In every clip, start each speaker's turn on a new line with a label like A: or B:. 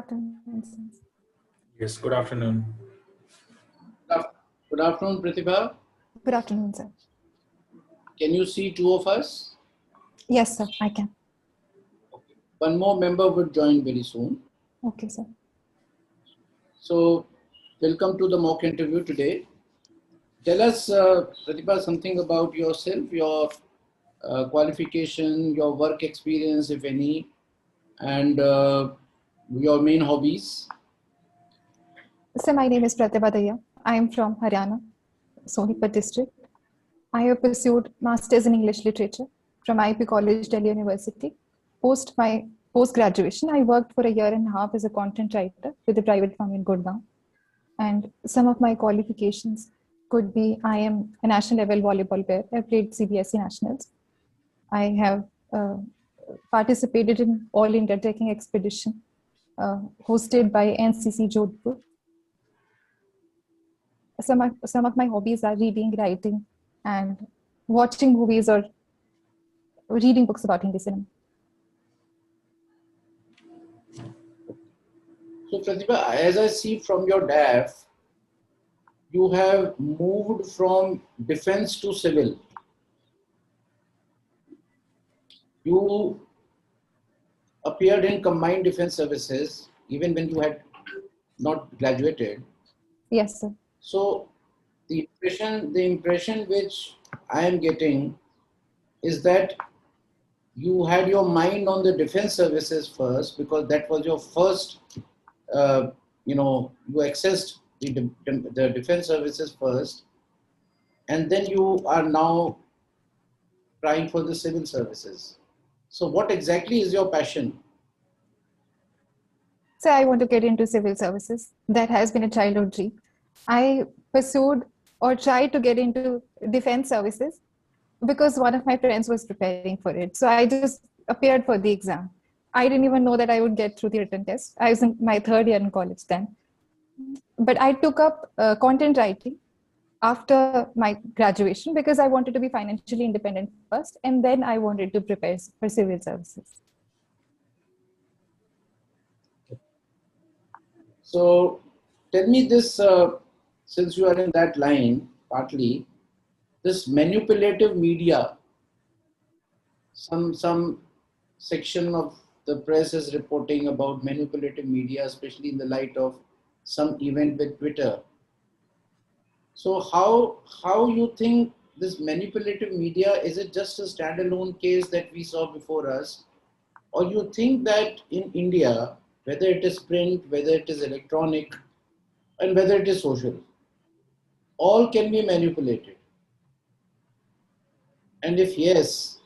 A: afternoon, sir.
B: Yes, good afternoon.
C: Good afternoon, Pratibha.
A: Good afternoon, sir.
C: Can you see two of us?
A: Yes, sir, I can.
C: Okay. One more member would join very soon.
A: Okay, sir.
C: So, welcome to the mock interview today. Tell us, Pratibha, something about yourself, your qualification, your work experience, if any, and your main hobbies.
A: Sir, my name is Pratibha Dahiya. I am from Haryana, Sonipat district. I have pursued Masters in English Literature from IP College, Delhi University. Post my post-graduation, I worked for a year and a half as a content writer with a private firm in Gurgaon. And some of my qualifications could be, I am a national level volleyball player. I played CBSE nationals. I have participated in All India Trekking Expedition hosted by NCC Jodhpur. Some of my hobbies are reading, writing, and watching movies or reading books about Hindi cinema.
C: So, Pratibha, as I see from your DAF, you have moved from defense to civil. You appeared in combined defense services even when you had not graduated.
A: Yes, sir.
C: So the impression which I am getting is that you had your mind on the defense services first because that was your first, you accessed the defense services first, and then you are now trying for the civil services. So what exactly is your passion?
A: So I want to get into civil services. That has been a childhood dream. I pursued or tried to get into defense services because one of my friends was preparing for it. So I just appeared for the exam. I didn't even know that I would get through the written test. I was in my third year in college then. But I took up content writing after my graduation because I wanted to be financially independent first, and then I wanted to prepare for civil services.
C: So tell me this, since you are in that line, partly, this manipulative media, some section of the press is reporting about manipulative media, especially in the light of some event with Twitter. So how you think this manipulative media, is it just a standalone case that we saw before us? Or you think that in India, whether it is print, whether it is electronic, and whether it is social, all can be manipulated? And if yes,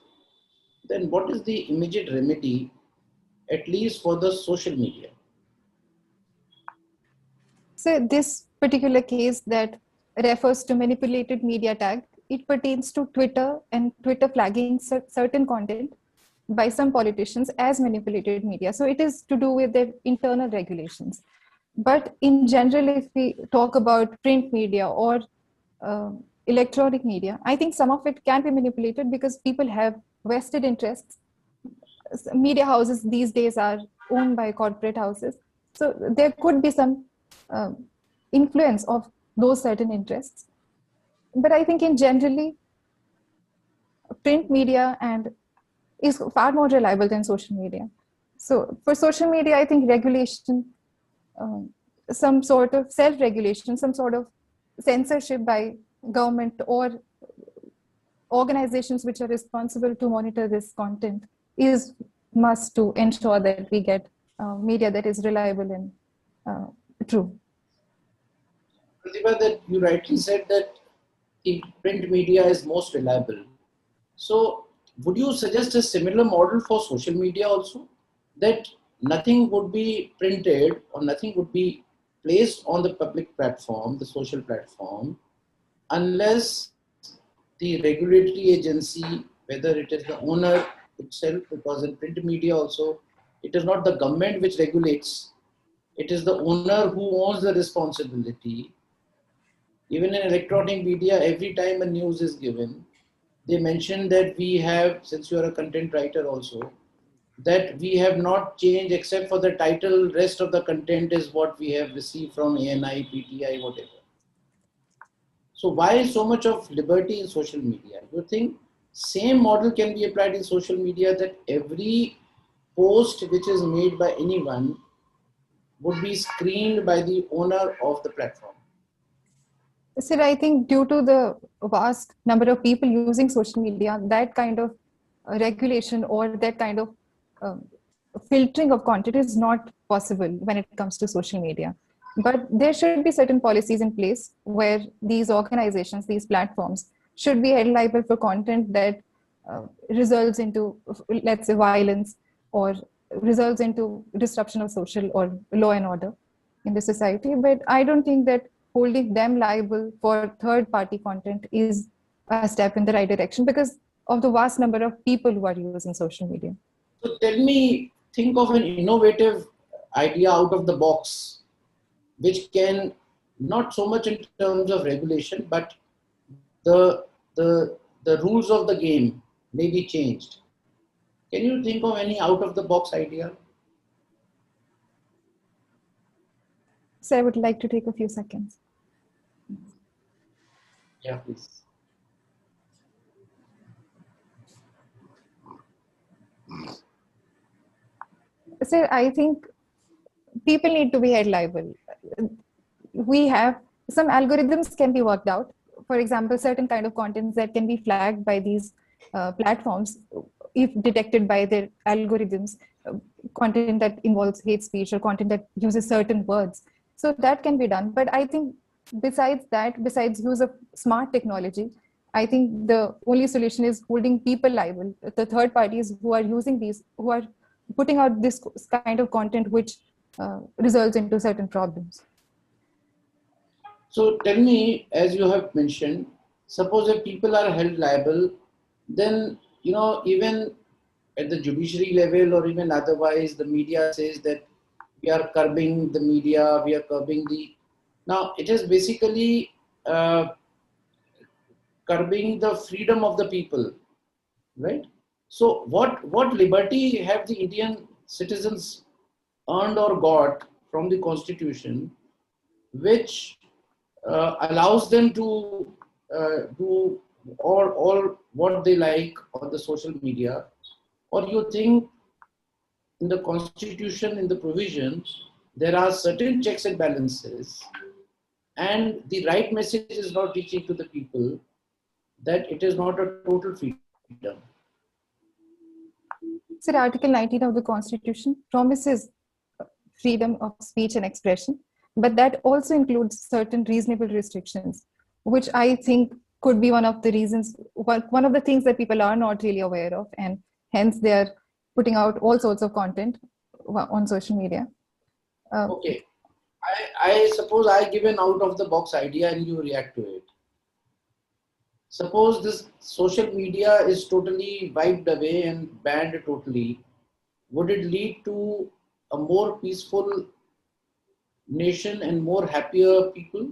C: then what is the immediate remedy, at least for the social media?
A: So this particular case that refers to manipulated media tag, it pertains to Twitter and Twitter flagging certain content by some politicians as manipulated media. So it is to do with their internal regulations. But in general, if we talk about print media or electronic media, I think some of it can be manipulated because people have vested interests. Media houses these days are owned by corporate houses. So there could be some influence of those certain interests. But I think in generally, print media is far more reliable than social media. So for social media, I think regulation, some sort of self-regulation, some sort of censorship by government or organizations which are responsible to monitor this content is must to ensure that we get media that is reliable and true.
C: Pratibha, that you rightly said that the print media is most reliable. So would you suggest a similar model for social media also? That nothing would be printed or nothing would be placed on the public platform, the social platform, unless the regulatory agency, whether it is the owner itself, because in print media also, it is not the government which regulates, it is the owner who owns the responsibility. Even in electronic media, every time a news is given, they mention that we have, since you are a content writer also, that we have not changed except for the title. Rest of the content is what we have received from ANI, PTI, whatever. So why so much of liberty in social media? You think same model can be applied in social media, that every post which is made by anyone would be screened by the owner of the platform?
A: Sir, I think due to the vast number of people using social media, that kind of regulation or that kind of um, filtering of content is not possible when it comes to social media. But there should be certain policies in place where these organizations, these platforms, should be held liable for content that results into, let's say, violence or results into disruption of social or law and order in the society. But I don't think that holding them liable for third party content is a step in the right direction because of the vast number of people who are using social media.
C: So tell me, think of an innovative idea out of the box, which can, not so much in terms of regulation, but the, the rules of the game may be changed. Can you think of any out of the box idea?
A: So I would like to take a few seconds.
C: Yeah, please.
A: Sir, I think people need to be held liable. We have some algorithms can be worked out. For example, certain kind of contents that can be flagged by these platforms if detected by their algorithms, content that involves hate speech or content that uses certain words. So that can be done. But I think besides that, besides use of smart technology, I think the only solution is holding people liable, the third parties who are using these, who are putting out this kind of content which results into certain problems.
C: So tell me, as you have mentioned, suppose if people are held liable, then, even at the judiciary level or even otherwise, the media says that we are curbing the media, we are curbing the. Now, it is basically curbing the freedom of the people, right? So, what liberty have the Indian citizens earned or got from the Constitution, which allows them to do all what they like on the social media? Or you think in the Constitution, in the provisions, there are certain checks and balances, and the right message is not reaching to the people, that it is not a total freedom?
A: So Article 19 of the Constitution promises freedom of speech and expression, but that also includes certain reasonable restrictions, which I think could be one of the reasons, one of the things that people are not really aware of, and hence they are putting out all sorts of content on social media.
C: Okay, I suppose I give an out of the box idea and you react to it. Suppose this social media is totally wiped away and banned totally, would it lead to a more peaceful nation and more happier people?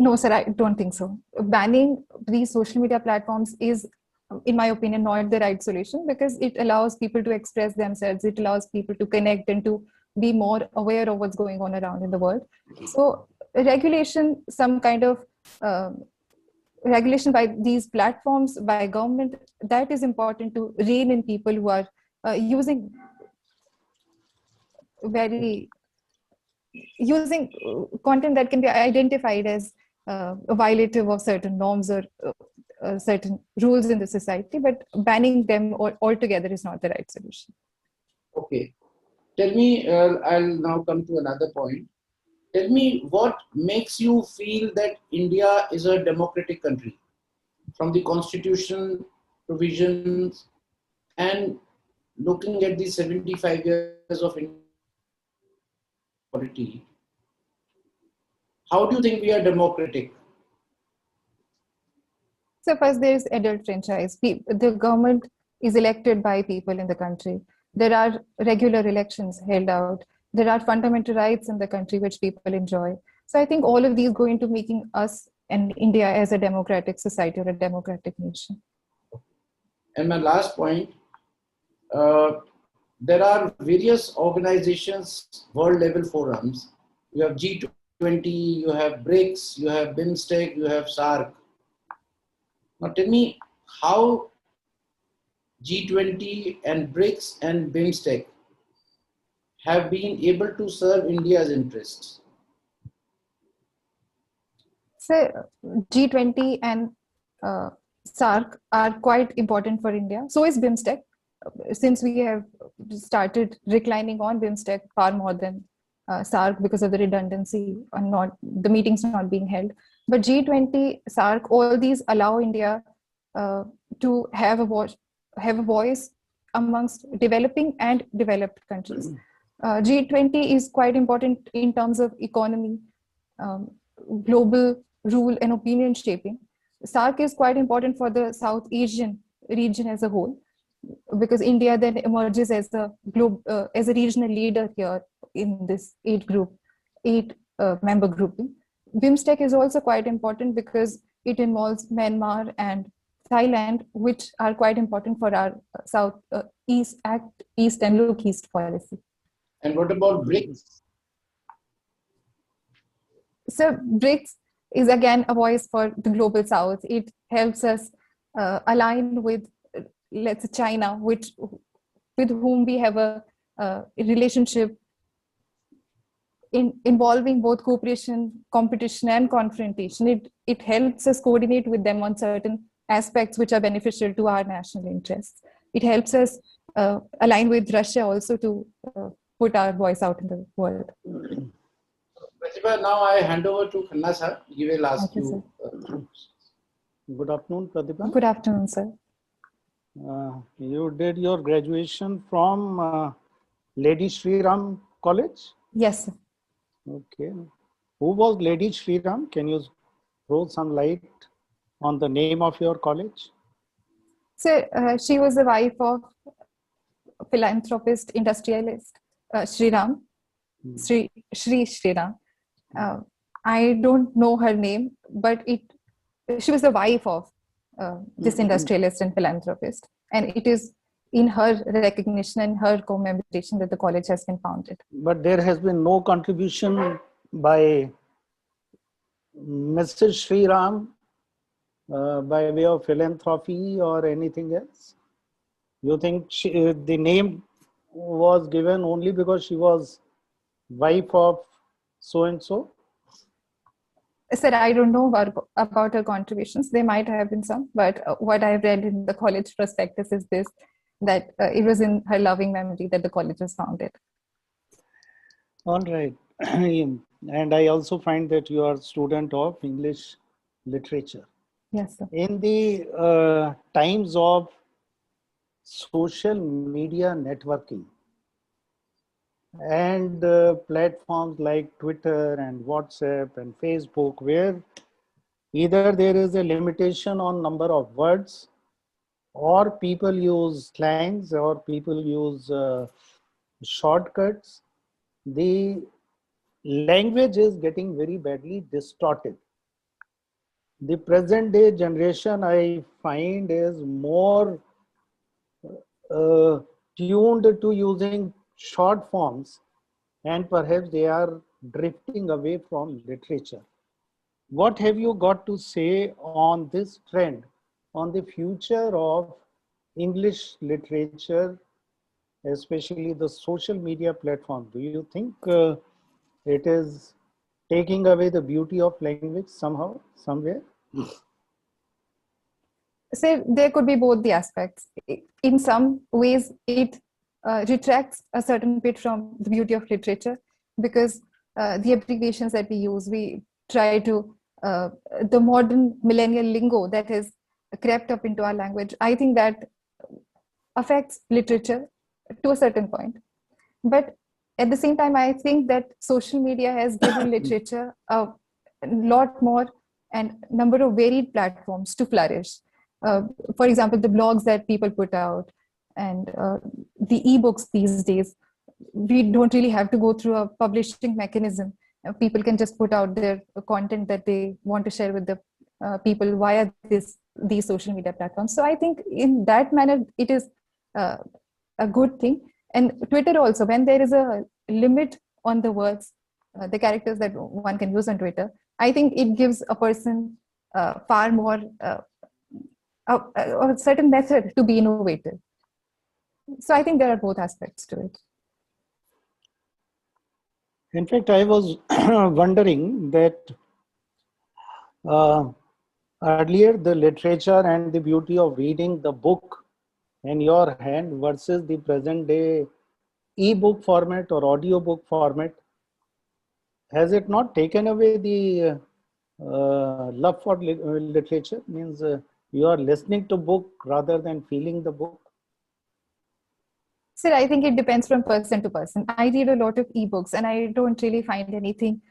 A: No, sir, I don't think so. Banning these social media platforms is, in my opinion, not the right solution because it allows people to express themselves. It allows people to connect and to be more aware of what's going on around in the world. So regulation, some kind of regulation by these platforms, by government, that is important to rein in people who are using content that can be identified as violative of certain norms or certain rules in the society, but banning them altogether is not the right solution.
C: Okay. Tell me, I'll now come to another point. Tell me what makes you feel that India is a democratic country from the constitution provisions and looking at the 75 years of authority. How do you think we are democratic?
A: So first there is adult franchise. The government is elected by people in the country. There are regular elections held out. There are fundamental rights in the country which people enjoy. So I think all of these go into making us and India as a democratic society or a democratic nation.
C: And my last point, uh, there are various organizations, world level forums. You have G20, you have BRICS, you have BIMSTEC, you have SARC. Now tell me how G20 and BRICS and BIMSTEC have been able to serve India's interests.
A: So G20 and SARC are quite important for India. So is BIMSTEC. Since we have started reclining on BIMSTEC far more than SARC because of the redundancy and not the meetings not being held. But G20, SARC, all these allow India to have a voice amongst developing and developed countries. G20 is quite important in terms of economy, global rule and opinion shaping. SARC is quite important for the South Asian region as a whole, because India then emerges as a regional leader here in this eight member grouping. BIMSTEC is also quite important because it involves Myanmar and Thailand, which are quite important for our East and Look East policy.
C: And what about BRICS?
A: So BRICS is again a voice for the global South. It helps us align with, let's say, China, with whom we have a relationship involving both cooperation, competition, and confrontation. It helps us coordinate with them on certain aspects which are beneficial to our national interests. It helps us align with Russia also to put our voice out in the world.
C: Pratibha, now I hand over to Khanna sir. He will ask you.
D: Good afternoon, Pratibha.
A: Good afternoon, sir.
D: You did your graduation from Lady Shri Ram College?
A: Yes, sir.
D: Okay. Who was Lady Shri Ram? Can you throw some light on the name of your college?
A: So she was the wife of philanthropist, industrialist, Shri Ram, Shri Ram. I don't know her name, but she was the wife of this industrialist and philanthropist. And it is in her recognition and her commemoration that the college has been founded.
D: But there has been no contribution by Mrs. Shri Ram by way of philanthropy or anything else? You think the name was given only because she was wife of so-and-so?
A: Sir, I don't know about her contributions. There might have been some, but what I've read in the college prospectus is this, that it was in her loving memory that the college was founded.
D: All right. And I also find that you are a student of English literature.
A: Yes, sir.
D: In the times of social media networking and platforms like Twitter and WhatsApp and Facebook, where either there is a limitation on number of words, or people use slangs, or people use shortcuts, the language is getting very badly distorted. The present day generation, I find, is more tuned to using short forms, and perhaps they are drifting away from literature. What have you got to say on this trend, on the future of English literature, especially the social media platform? Do you think it is taking away the beauty of language somehow, somewhere?
A: So there could be both the aspects. In some ways, it retracts a certain bit from the beauty of literature, because the abbreviations that we use, we try to, the modern millennial lingo that has crept up into our language, I think that affects literature to a certain point. But at the same time, I think that social media has given literature a lot more and number of varied platforms to flourish. For example, the blogs that people put out and the ebooks these days, we don't really have to go through a publishing mechanism. People can just put out their content that they want to share with the people via these social media platforms. So I think in that manner, it is a good thing. And Twitter also, when there is a limit on the words, the characters that one can use on Twitter, I think it gives a person far more a certain method to be innovative. So I think there are both aspects to it.
D: In fact, I was wondering that earlier the literature and the beauty of reading the book in your hand versus the present day e-book format or audio book format, has it not taken away the love for literature? Means you are listening to book rather than feeling the book.
A: So I think it depends from person to person. I read a lot of ebooks and I don't really find anything,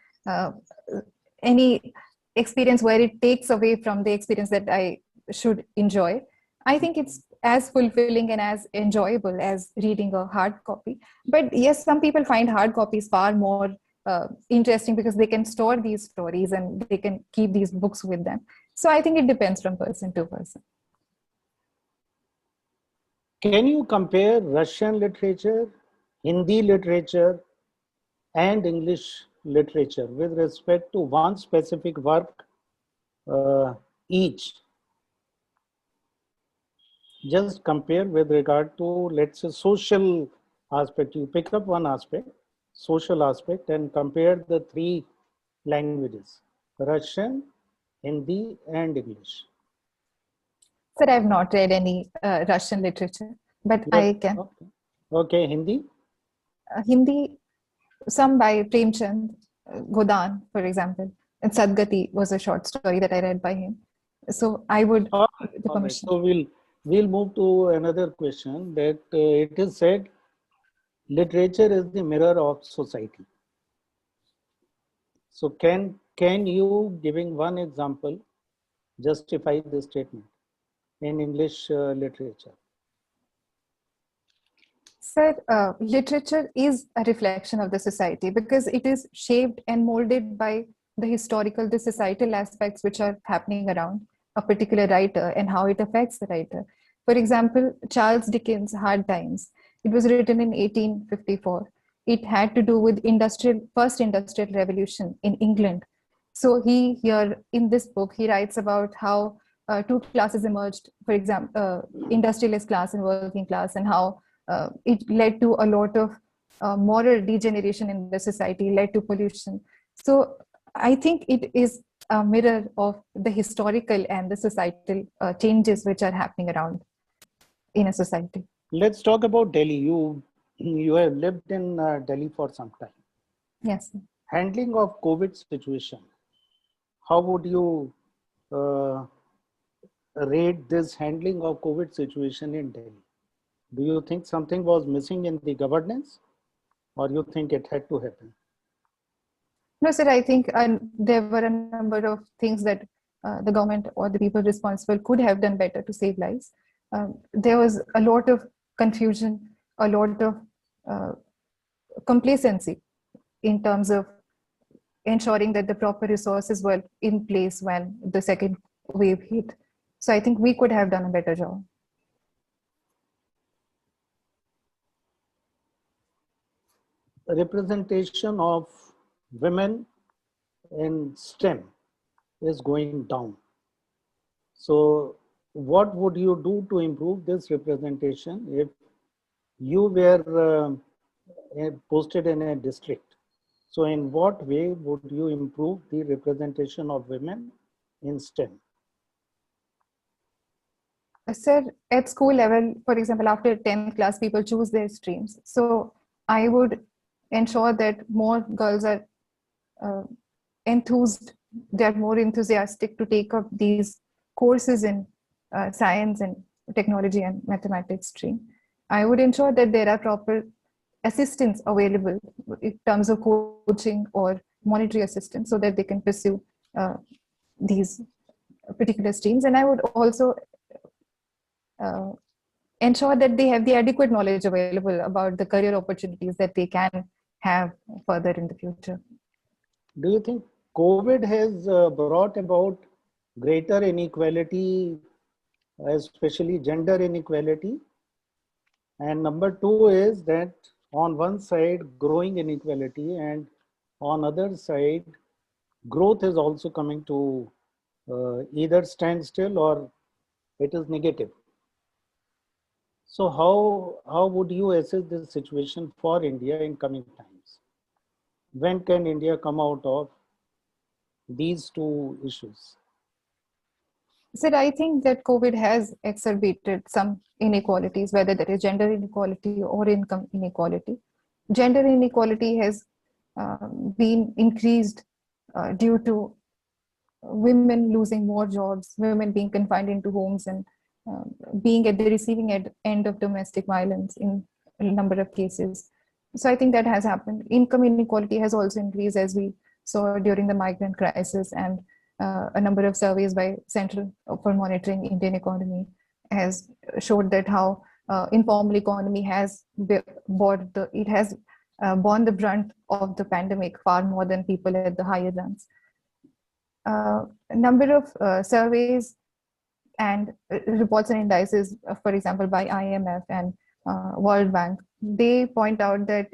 A: any experience where it takes away from the experience that I should enjoy. I think it's as fulfilling and as enjoyable as reading a hard copy. But yes, some people find hard copies far more interesting because they can store these stories and they can keep these books with them. So I think it depends from person to person.
D: Can you compare Russian literature, Hindi literature, and English literature with respect to one specific work each? Just compare with regard to, let's say, social aspect. You pick up one aspect, social aspect, and compare the three languages, Russian, Hindi, and English.
A: Sir, I have not read any Russian literature, but
D: Yes.
A: I can.
D: Okay, Hindi?
A: Hindi, some by Premchand, Godan, for example, and Sadgati was a short story that I read by him. So I would give the permission.
D: So we'll move to another question, that it is said literature is the mirror of society. So can you, giving one example, justify this statement in English literature?
A: Sir, literature is a reflection of the society because it is shaped and molded by the historical, the societal aspects which are happening around a particular writer and how it affects the writer. For example, Charles Dickens' Hard Times. It was written in 1854. It had to do with first industrial revolution in England. So here in this book, he writes about how two classes emerged, for example, industrialist class and working class, and how it led to a lot of moral degeneration in the society, led to pollution. So I think it is a mirror of the historical and the societal changes which are happening around in a society.
D: Let's talk about Delhi. You have lived in Delhi for some time.
A: Yes.
D: Handling of COVID situation. How would you rate this handling of COVID situation in Delhi? Do you think something was missing in the governance, or you think it had to happen?
A: No, sir, I think there were a number of things that the government or the people responsible could have done better to save lives. There was a lot of confusion, a lot of complacency in terms of ensuring that the proper resources were in place when the second wave hit. So I think we could have done a better job.
D: Representation of women in STEM is going down. So what would you do to improve this representation if you were posted in a district? So in what way would you improve the representation of women in STEM?
A: Sir, at school level, for example, after 10th class, people choose their streams. So I would ensure that more girls are enthused, they are more enthusiastic to take up these courses in science and technology and mathematics stream. I would ensure that there are proper assistance available in terms of coaching or monetary assistance so that they can pursue these particular streams. And I would also ensure that they have the adequate knowledge available about the career opportunities that they can have further in the future.
D: Do you think COVID has brought about greater inequality, especially gender inequality? And number two is that on one side, growing inequality, and on other side, growth is also coming to either standstill or it is negative. So how would you assess this situation for India in coming times? When can India come out of these two issues?
A: So I think that COVID has exacerbated some inequalities, whether that is gender inequality or income inequality. Gender inequality has been increased due to women losing more jobs, women being confined into homes, and uh, being at the receiving end of domestic violence in a number of cases. So I think that has happened. Income inequality has also increased, as we saw during the migrant crisis, and a number of surveys by Central for Monitoring Indian Economy has showed that how informal economy has borne the brunt of the pandemic far more than people at the higher ranks. A number of surveys and reports and indices, for example, by IMF and World Bank, they point out that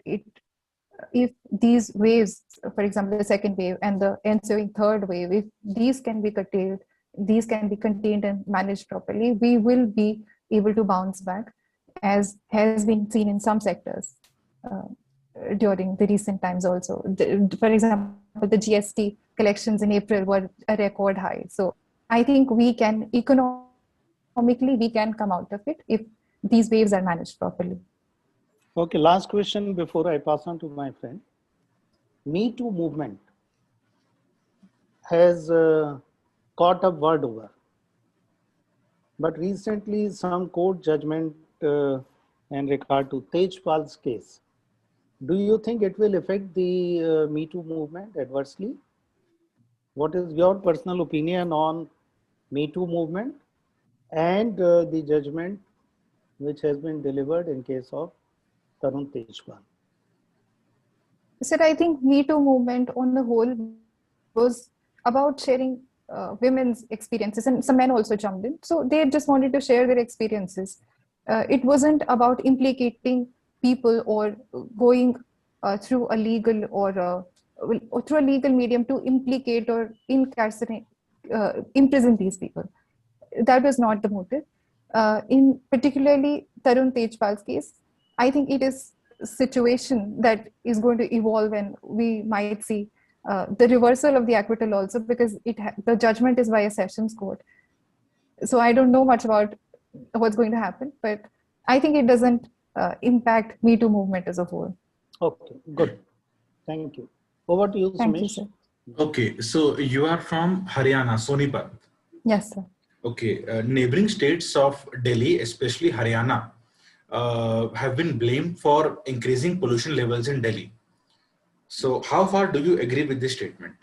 A: if these waves, for example, the second wave and the ensuing third wave, if these can be curtailed, these can be contained and managed properly, we will be able to bounce back, as has been seen in some sectors during the recent times also. For example, the GST collections in April were a record high. So I think we can, economically, we can come out of it if these waves are managed properly.
D: Okay, last question before I pass on to my friend. Me Too movement has caught up world over. But recently some court judgment in regard to Tejpal's case. Do you think it will affect the Me Too movement adversely? What is your personal opinion on Me Too movement and the judgment which has been delivered in case of Tarun Tejpal?
A: So I think Me Too movement on the whole was about sharing women's experiences, and some men also jumped in. So they just wanted to share their experiences. It wasn't about implicating people or going through a legal or through a legal medium to implicate or incarcerate, imprison these people. That was not the motive. In particularly Tarun Tejpal's case, I think it is a situation that is going to evolve, and we might see the reversal of the acquittal also, because the judgment is by a sessions court. So I don't know much about what's going to happen, but I think it doesn't impact Me Too movement as a whole.
D: Okay, good. Thank you. Over to you, Sumesh.
A: Thank you, sir.
B: Okay, so you are from Haryana, Sonipat.
A: Yes, sir.
B: Okay, neighboring states of Delhi, especially Haryana, have been blamed for increasing pollution levels in Delhi. So how far do you agree with this statement?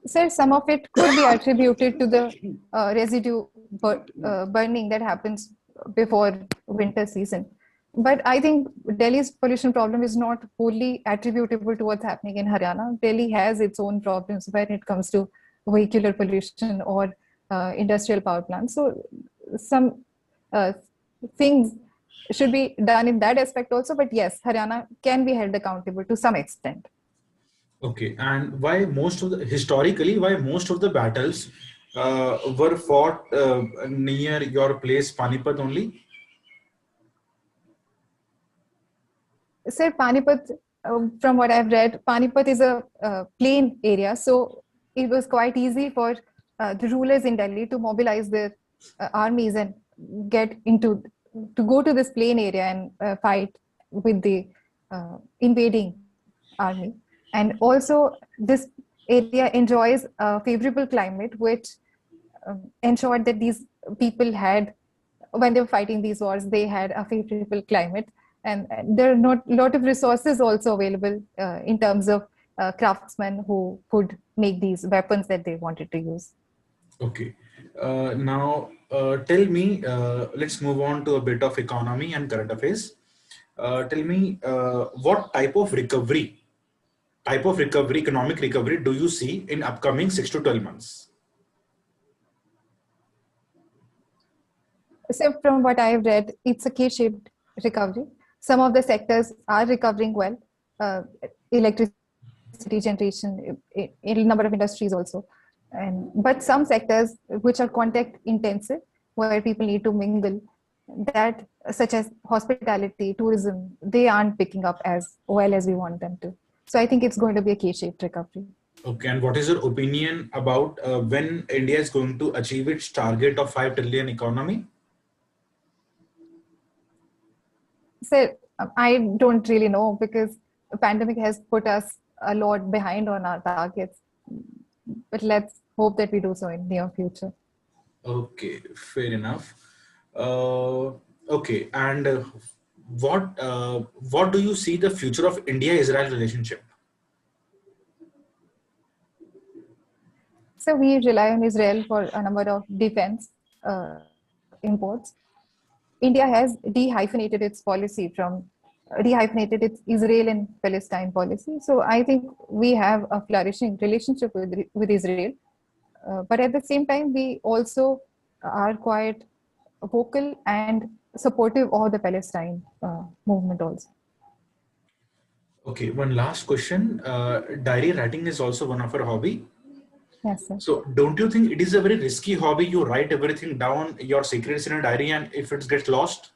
A: Sir, some of it could be attributed to the residue burning that happens before winter season. But I think Delhi's pollution problem is not wholly attributable to what's happening in Haryana. Delhi has its own problems when it comes to vehicular pollution or industrial power plants. So some things should be done in that aspect also. But yes, Haryana can be held accountable to some extent.
B: Okay, and why historically, why most of the battles were fought near your place, Panipat only?
A: Sir, Panipat, from what I've read, Panipat is a plain area. So it was quite easy for the rulers in Delhi to mobilize their armies and to go to this plain area and fight with the invading army. And also this area enjoys a favorable climate, which ensured that these people had, when they were fighting these wars, they had a favorable climate. And there are not a lot of resources also available in terms of craftsmen who could make these weapons that they wanted to use.
B: Okay. Now, tell me, let's move on to a bit of economy and current affairs. Tell me, what type of economic recovery do you see in upcoming 6 to 12 months?
A: So from what I've read, it's a K-shaped recovery. Some of the sectors are recovering well, uh, electricity generation, a number of industries also. But some sectors which are contact intensive, where people need to mingle, that such as hospitality, tourism, they aren't picking up as well as we want them to. So I think it's going to be a K-shaped recovery.
B: Okay, and what is your opinion about when India is going to achieve its target of 5 trillion economy?
A: So I don't really know, because the pandemic has put us a lot behind on our targets. But let's hope that we do so in near future.
B: Okay, fair enough. Uh, okay, and what do you see the future of India-Israel relationship?
A: So we rely on Israel for a number of defense imports. India has dehyphenated its policy from dehyphenated its Israel and Palestine policy. So I think we have a flourishing relationship with Israel. But at the same time, we also are quite vocal and supportive of the Palestine movement also.
B: Okay, one last question. Diary writing is also one of our hobby.
A: Yes, sir.
B: So don't you think it is a very risky hobby? You write everything down, your secrets in a diary, and if it gets lost?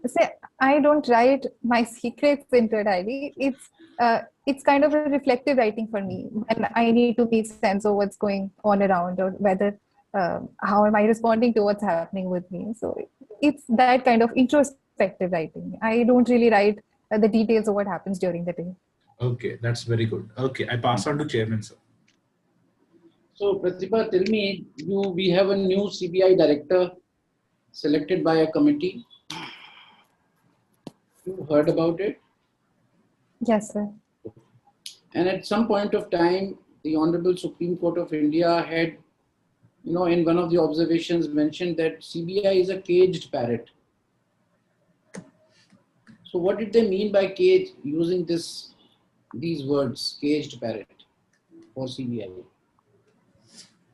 A: Say, I don't write my secrets into a diary. It's kind of a reflective writing for me when I need to make sense of what's going on around, or whether how am I responding to what's happening with me. So it's that kind of introspective writing. I don't really write the details of what happens during the day.
B: Okay, that's very good. Okay, I pass on to chairman, sir.
C: So Pratibha, tell me, we have a new CBI director selected by a committee. You heard about it?
A: Yes, sir.
C: And at some point of time, the Honorable Supreme Court of India had, in one of the observations mentioned that CBI is a caged parrot. So what did they mean by cage, using these words, caged parrot, for CBI?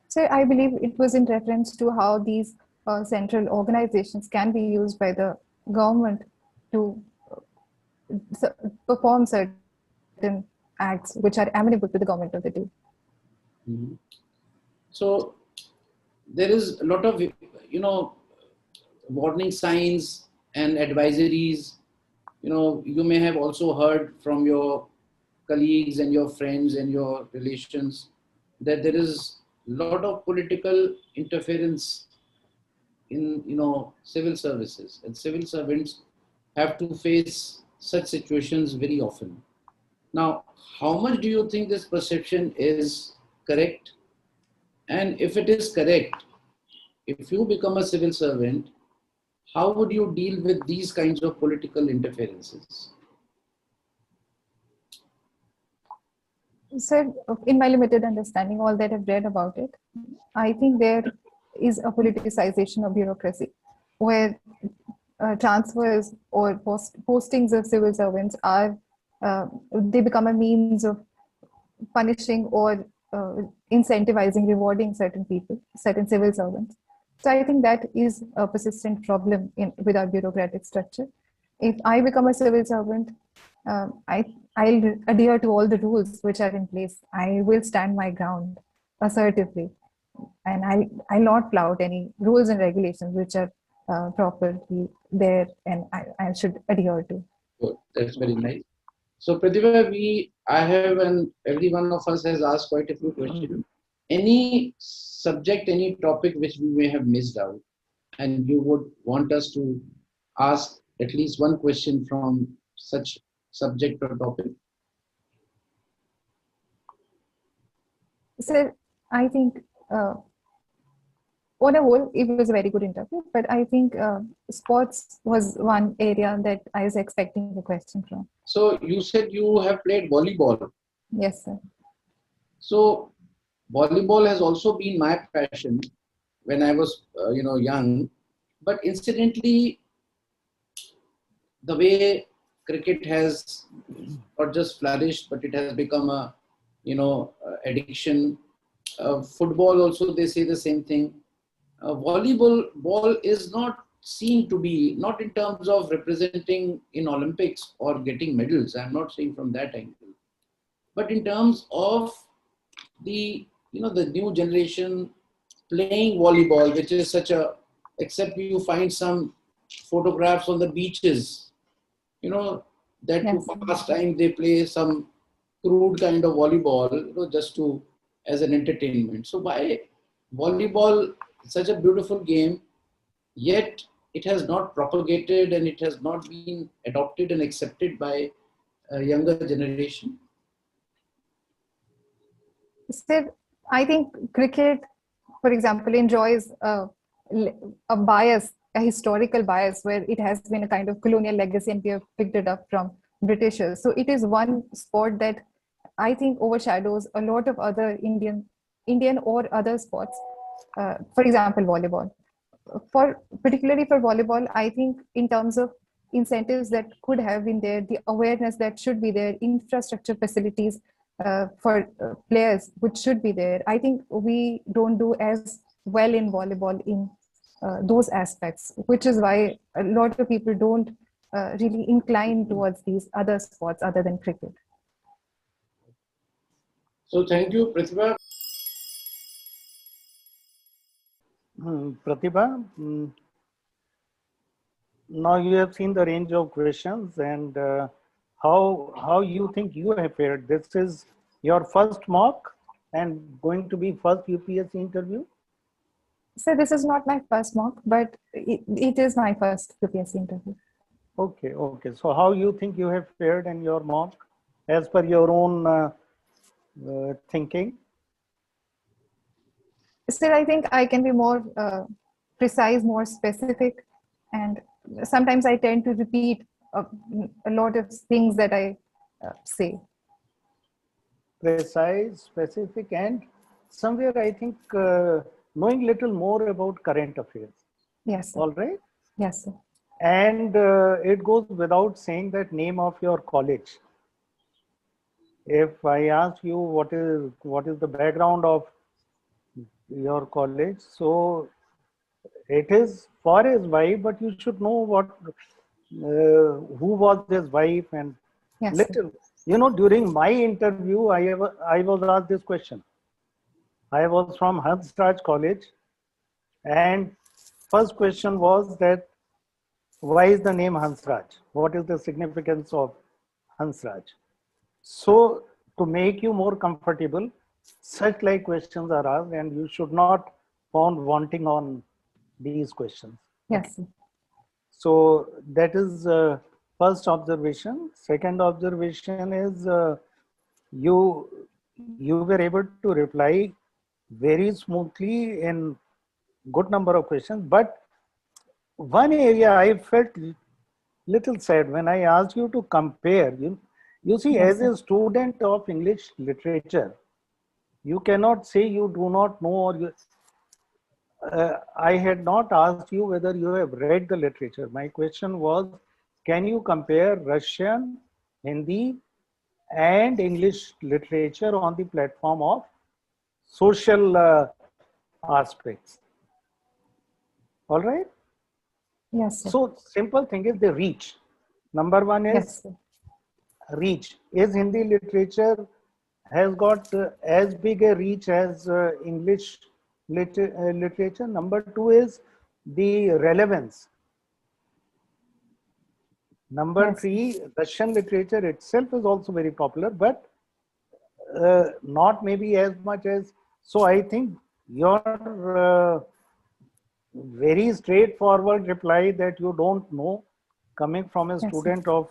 A: So I believe it was in reference to how these central organizations can be used by the government to perform certain acts which are amenable to the government of the day.
C: Mm-hmm. So there is a lot of, warning signs and advisories. You may have also heard from your colleagues and your friends and your relations that there is a lot of political interference in, civil services, and civil servants have to face such situations very often. Now, how much do you think this perception is correct? And if it is correct, if you become a civil servant, how would you deal with these kinds of political interferences?
A: So in my limited understanding, all that I've read about it, I think there is a politicization of bureaucracy, where transfers or postings of civil servants are, they become a means of punishing or incentivizing, rewarding certain people, certain civil servants. So I think that is a persistent problem with our bureaucratic structure. If I become a civil servant, I'll adhere to all the rules which are in place. I will stand my ground assertively, and I'll not flout any rules and regulations which are properly there, and I should adhere to.
C: Good. That's very nice. So Pratibha, I have, and every one of us has asked quite a few questions. Any subject, any topic which we may have missed out, and you would want us to ask at least one question from such subject or topic?
A: So I think on a whole, it was a very good interview, but I think sports was one area that I was expecting a question from.
C: So you said you have played volleyball.
A: Yes, sir.
C: So volleyball has also been my passion when I was, young. But incidentally, the way cricket has not just flourished, but it has become a, addiction. Football also, they say the same thing. volleyball is not seen to be, not in terms of representing in Olympics or getting medals. I'm not saying from that angle, but in terms of the, the new generation playing volleyball, which is such a, except you find some photographs on the beaches, that to
A: Yes.
C: pass time they play some crude kind of volleyball, just to, as an entertainment. So why volleyball, such a beautiful game, yet it has not propagated and it has not been adopted and accepted by a younger generation?
A: Still, I think cricket, for example, enjoys a bias, a historical bias, where it has been a kind of colonial legacy and we have picked it up from Britishers. So it is one sport that I think overshadows a lot of other Indian or other sports. For example, volleyball. Particularly for volleyball, I think in terms of incentives that could have been there, the awareness that should be there, infrastructure facilities for players which should be there. I think we don't do as well in volleyball in those aspects, which is why a lot of people don't really incline towards these other sports other than cricket.
C: So thank you, Pratibha.
D: Pratibha, now you have seen the range of questions and how you think you have fared. This is your first mock and going to be first UPSC interview?
A: So this is not my first mock, but it is my first UPSC interview.
D: Okay, okay. So how you think you have fared in your mock as per your own thinking?
A: Still, I think I can be more precise, more specific, and sometimes I tend to repeat a lot of things that I say.
D: Precise, specific, and somewhere I think knowing little more about current affairs.
A: Yes, sir.
D: All right.
A: Yes, sir.
D: And it goes without saying that name of your college. If I ask you what is the background of your college, so it is for his wife, but you should know what who was his wife and
A: Yes,
D: little. During my interview, I was asked this question. I was from Hansraj College, and first question was that why is the name Hansraj? What is the significance of Hansraj? So to make you more comfortable, such like questions are asked, and you should not found wanting on these questions.
A: Yes, sir.
D: So that is first observation. Second observation is you were able to reply very smoothly in good number of questions, but one area I felt little sad when I asked you to compare. You see,
A: Yes,
D: as
A: sir.
D: a student of English literature, you cannot say you do not know, or I had not asked you whether you have read the literature. My question was, can you compare Russian, Hindi, and English literature on the platform of social aspects? All right.
A: Yes, sir.
D: So simple thing is the reach. Number one is
A: Yes, sir.
D: reach. Is Hindi literature has got as big a reach as English literature? Number two is the relevance. Number
A: Yes, sir.
D: three, Russian literature itself is also very popular, but not maybe as much as. So I think your very straightforward reply that you don't know, coming from a
A: Yes, sir.
D: student of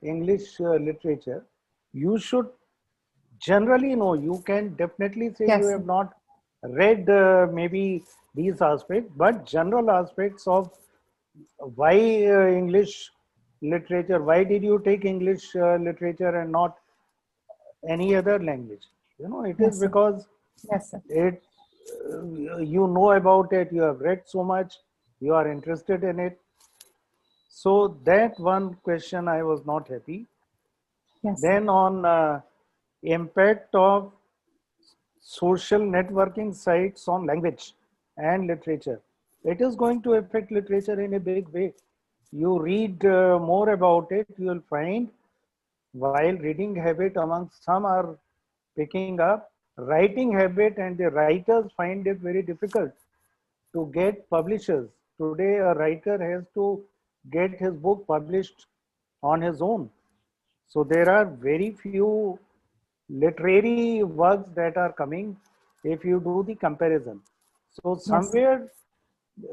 D: English literature, you should generally know. You can definitely say you
A: Yes, sir.
D: have not read maybe these aspects, but general aspects of why English literature, why did you take English literature and not any other language? It is
A: Yes, sir.
D: because
A: Yes, sir.
D: it you know about it, you have read so much, you are interested in it. So that one question I was not happy.
A: Yes, sir.
D: Then on impact of social networking sites on language and literature. it is going to affect literature in a big way. You read more about it, you will find while reading habit among some are picking up, writing habit and the writers find it very difficult to get publishers. Today, a writer has to get his book published on his own. So there are very few literary works that are coming if you do the comparison. So
A: Yes.
D: somewhere,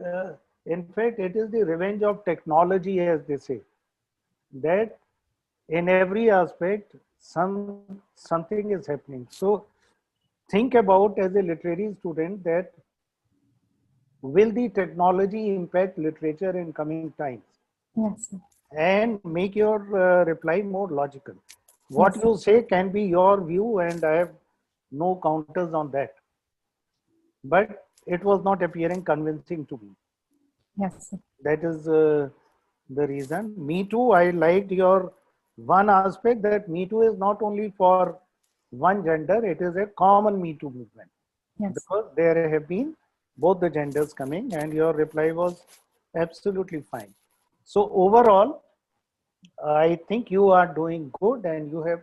D: uh, in fact, it is the revenge of technology, as they say, that in every aspect, something is happening. So think about as a literary student that will the technology impact literature in coming times?
A: Yes, sir.
D: And make your reply more logical. What
A: Yes, sir.
D: you say can be your view, and I have no counters on that. But it was not appearing convincing to me.
A: Yes, sir.
D: That is the reason. Me Too, I liked your one aspect that Me Too is not only for one gender, it is a common Me Too movement.
A: Yes.
D: Because there have been both the genders coming, and your reply was absolutely fine. So overall, I think you are doing good and you have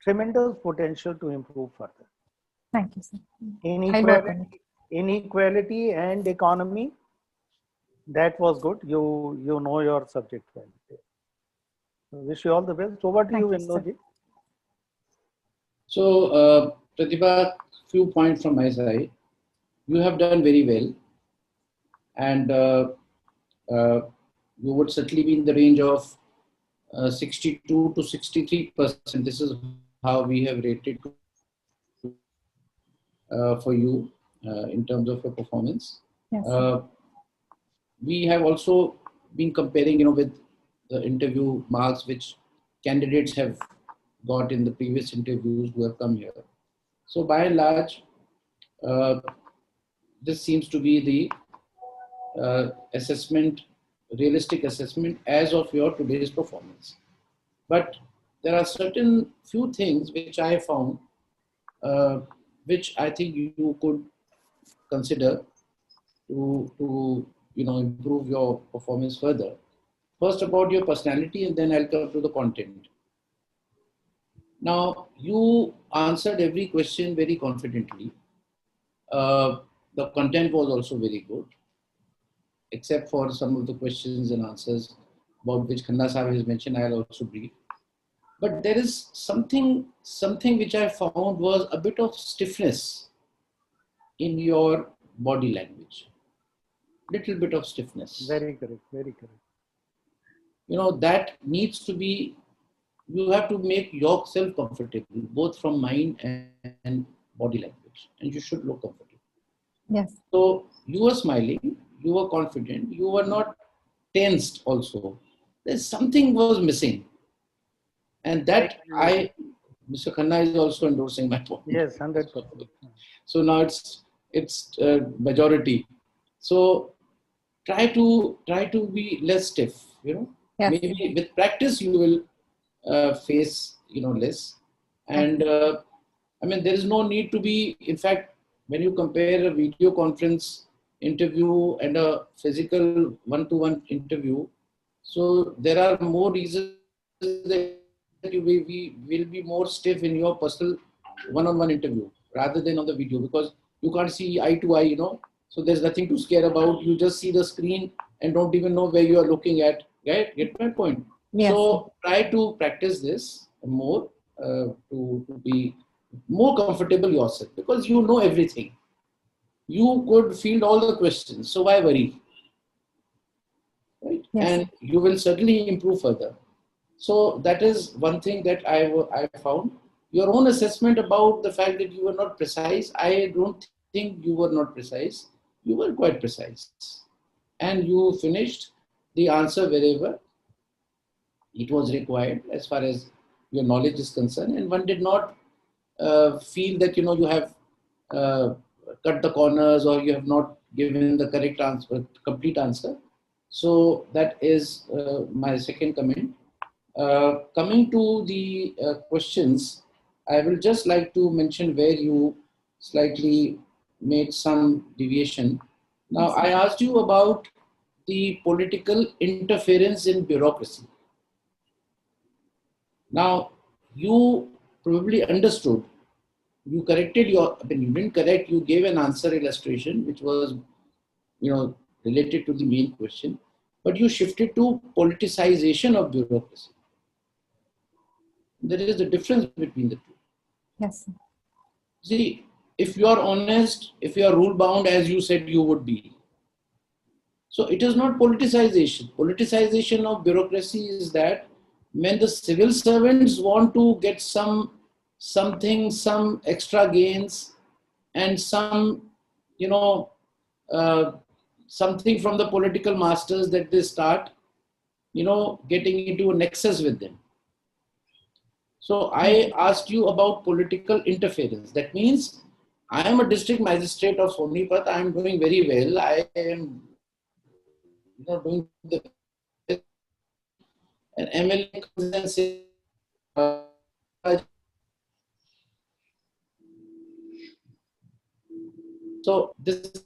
D: tremendous potential to improve further.
A: Thank you, sir. I'll work on it.
D: Inequality and economy, that was good. You know your subject well. Wish you all the best. Over to you,
A: Thank you, sir.
D: Vinod.
C: So, Pratibha, few points from my side. You have done very well, and you would certainly be in the range of 62 to 63%. This is how we have rated for you in terms of your performance.
A: Yes, sir.
C: We have also been comparing, with the interview marks which candidates have got in the previous interviews who have come here. So by and large, this seems to be the assessment, realistic assessment as of your today's performance. But there are certain few things which I found, which I think you could consider to improve your performance further. First about your personality, and then I'll come to the content. Now, you answered every question very confidently. The content was also very good, except for some of the questions and answers about which Khanna Sahib has mentioned. I'll also brief. But there is something which I found was a bit of stiffness in your body language. Little bit of stiffness.
D: Very correct. Very correct.
C: That needs to be, you have to make yourself comfortable, both from mind and body language, and you should look comfortable.
A: Yes.
C: So you were smiling, you were confident, you were not tensed also. There's something was missing. And that Mr. Khanna is also endorsing my point.
D: Yes, 100%.
C: So now it's majority. So try to be less stiff,
A: Yes.
C: Maybe with practice you will face, less. And there is no need to be, in fact, when you compare a video conference interview and a physical one-to-one interview, so there are more reasons that you will be more stiff in your personal one-on-one interview rather than on the video, because you can't see eye to eye, so there's nothing to scare about. You just see the screen and don't even know where you are looking at. Right? Get my point?
A: Yes.
C: So try to practice this more to be more comfortable yourself, because you know everything. You could field all the questions, so why worry? Right?
A: Yes.
C: And you will certainly improve further. So that is one thing that I found. Your own assessment about the fact that you were not precise, I don't think you were not precise. You were quite precise. And you finished the answer wherever it was required as far as your knowledge is concerned. And one did not feel that, you have cut the corners or you have not given the correct answer, complete answer. So that is my second comment. Coming to the questions, I will just like to mention where you slightly made some deviation Now, I asked you about the political interference in bureaucracy. Now, you probably understood. You corrected your, I mean, you didn't correct, you gave an answer illustration, which was, related to the main question, but you shifted to politicization of bureaucracy. There is a difference between the two.
A: Yes.
C: See, if you are honest, if you are rule bound, as you said you would be. So it is not politicization. Politicization of bureaucracy is that when the civil servants want to get some extra gains and some, something from the political masters, that they start, getting into a nexus with them. So I asked you about political interference. That means I am a district magistrate of Sonipat. I am doing very well. I am doing the best. An MLA comes and says, so this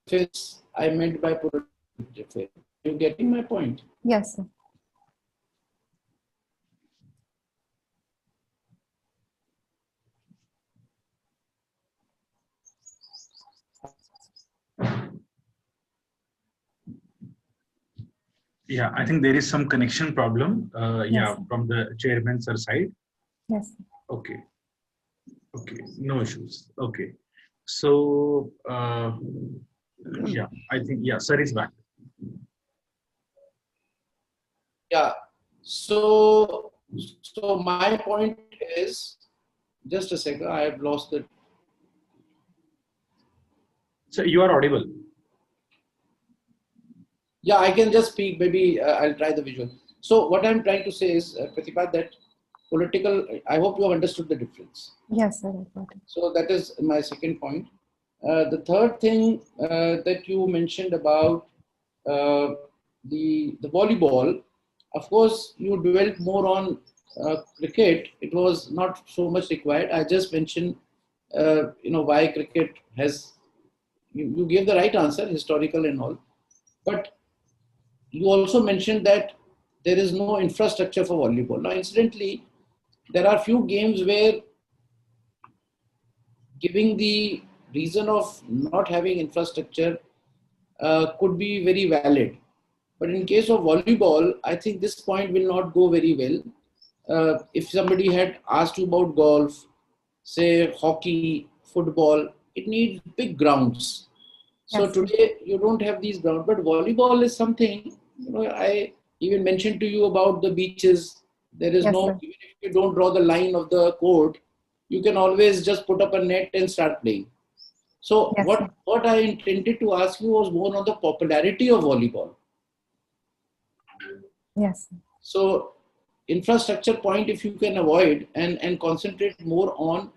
C: is I meant by political interference. Are you getting my point?
A: Yes, sir.
B: Yeah, I think there is some connection problem.
A: Yes.
B: From the chairman's side.
A: Yes.
B: Okay. Okay, no issues. Okay. So, yeah, I think, sir is back.
C: Yeah. So my point is, just a second, I have lost it.
B: So you are audible.
C: Yeah, I can just speak. Maybe I'll try the visual. So what I'm trying to say is, Pratibha, that political, I hope you have understood the difference.
A: Yes, sir. I got it.
C: So that is my second point. The third thing that you mentioned about the volleyball, of course, you dwelt more on cricket. It was not so much required. I just mentioned, why cricket has, you gave the right answer, historical and all. But you also mentioned that there is no infrastructure for volleyball. Now, incidentally, there are few games where giving the reason of not having infrastructure could be very valid. But in case of volleyball, I think this point will not go very well. If somebody had asked you about golf, say hockey, football, it needs big grounds. So
A: Yes.
C: today you don't have these grounds, but volleyball is something, I even mentioned to you about the beaches. There is
A: Yes,
C: no,
A: sir.
C: even if you don't draw the line of the court, you can always just put up a net and start playing. So
A: Yes, sir.
C: what I intended to ask you was more on the popularity of volleyball.
A: Yes.
C: So infrastructure point, if you can avoid and concentrate more on,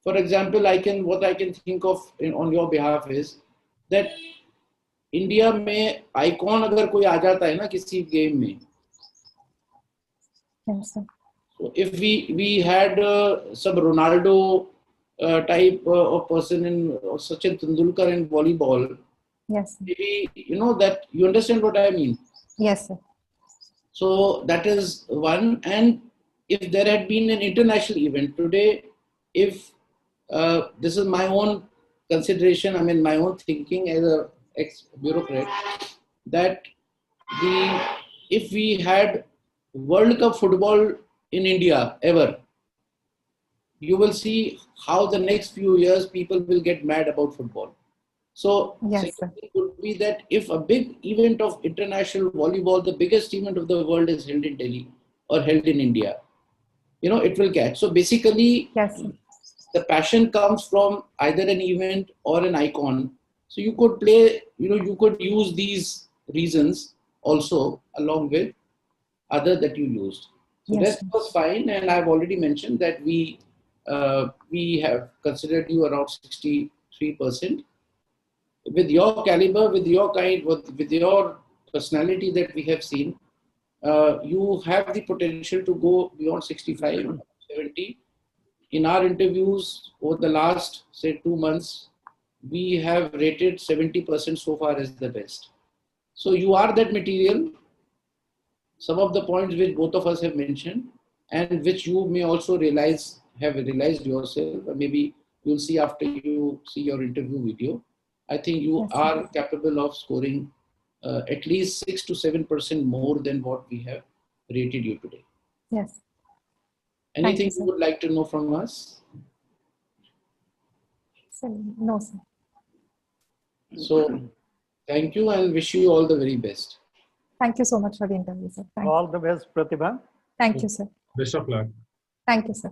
C: for example, what I can think of on your behalf is that India में icon अगर कोई आ जाता है ना किसी game में,
A: Yes, sir.
C: so if we had some Ronaldo type of person in Sachin Tendulkar in volleyball,
A: Yes.
C: maybe that you understand what I mean.
A: Yes, sir.
C: So that is one. And if there had been an international event today, if this is my own consideration, I mean my own thinking as a ex-bureaucrat, that if we had World Cup football in India ever, you will see how the next few years people will get mad about football. So
A: Yes,
C: second thing would be that if a big event of international volleyball, the biggest event of the world is held in Delhi or held in India, it will catch. So basically,
A: Yes, sir.
C: the passion comes from either an event or an icon. So you could play, you could use these reasons also along with other that you used. So
A: Yes,
C: that was fine. And I've already mentioned that we have considered you around 63%. With your caliber, with your kind, with your personality that we have seen, you have the potential to go beyond 65, 70. In our interviews over the last, say, 2 months, we have rated 70% so far as the best. So you are that material. Some of the points which both of us have mentioned and which you may also have realized yourself, or maybe you'll see after you see your interview video. I think you
A: Yes,
C: are
A: sir.
C: capable of scoring at least 6 to 7% more than what we have rated you today.
A: Yes.
C: Anything
A: sir.
C: you would like to know from us?
A: No, sir.
C: So thank you and wish you all the very best.
A: Thank you so much for the interview, sir.
D: All the best, Pratibha.
A: Thank you, sir.
B: Best of luck.
A: Thank you, sir.